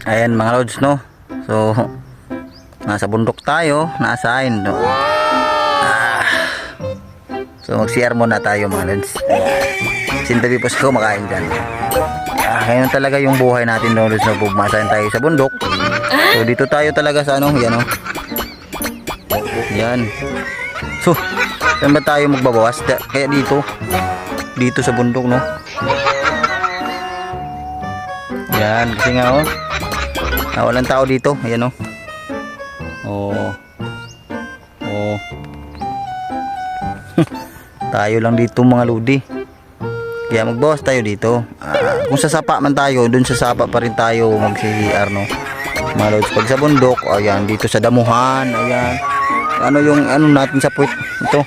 Ayan mga lods, no. So nasa bundok tayo, nasa ain, no. So mag-CR muna tayo mga lods. Sintabi po ko makain dyan. Ngayon talaga yung buhay natin, no lods, no. Pugmasahin tayo sa bundok. So dito tayo talaga sa ano, yan, no. Yan. So saan ba tayo magbabawas? Kaya dito sa bundok, no. Yan, kasi nga, oh, walang tao dito. Ayan, oh. Oh. Tayo lang dito mga lodi. Kaya magbawas tayo dito. Kung sa sapa man tayo, dun sa sapa pa rin tayo mag-CR, no. Mga lods, pag sa bundok, ayan, dito sa damuhan, ayan. Ano yung ano natin sa puwit? Ito.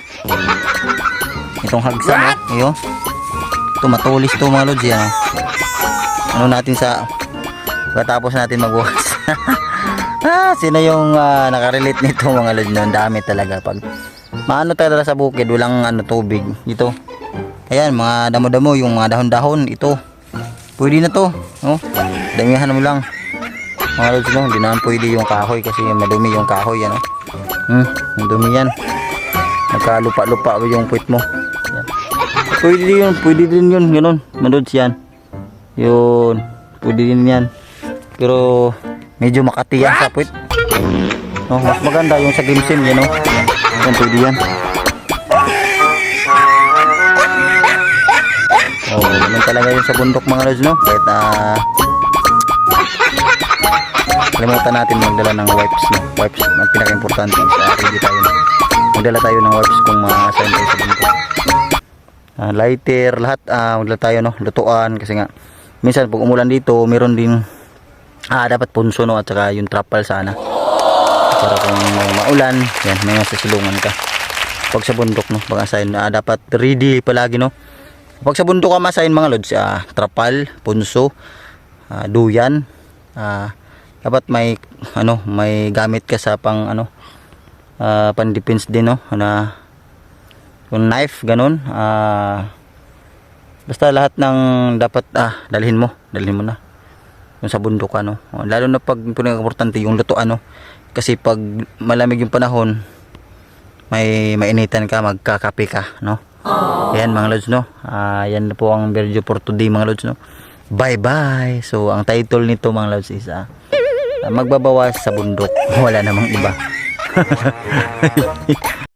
Itong hagsa, no. Ayo. Ito matulis to mga lods, yan, oh. Ano natin sa katapos natin magbukas. Sino yung nakarelate nito mga lods, no? Dami talaga pag maano talaga sa bukid, walang ano, tubig dito. Ayan, mga damo-damo, yung mga dahon-dahon, ito pwede na to, no? Damihan mo lang mga lods, no? Hindi naman pwede yung kahoy kasi madumi yung kahoy, ano. Madumi yan, nagkalupa-lupa yung puwit mo. Yan. Pwede din yun, ganun mga lods, yan. Yun, pwede din yan. Pero medyo makati yan sa puwit. No, mas maganda yung sa gimsim, yan, no. Yan, pwede yan. Naman talaga yung sa bundok mga lods, no. Kahit kalimutan natin magdala ng wipes, no. Wipes ang pinaka-importante sa ready tayo, no. Magdala tayo ng wipes kung ma-assign tayo sa bundok. Lighter, lahat magdala tayo, no. Lutuan, kasi nga minsan pag umulan dito, meron din dapat punso, no, at saka yung trapal sana. Para kung may maulan, yan, may masasilungan ka. Pag sa bundok, no, pag assign, dapat ready palagi, no. Pag sa bundok ka ma-assign mga lods, trapal, punso, duyan, dapat may ano, may gamit ka sa pang ano, pan defense din, no, na yung knife, ganun. Basta lahat ng dapat dalhin mo na yung sa bundok, ano. Lalo na pag pinaka-importante yung lutuan, no. Kasi pag malamig yung panahon, may mainitan ka, magkakape ka, no. Yan mga lods, no. Yan po ang video for today mga lods, no. Bye bye. So ang title nito mga lods is magbabawas sa bundok, wala namang iba.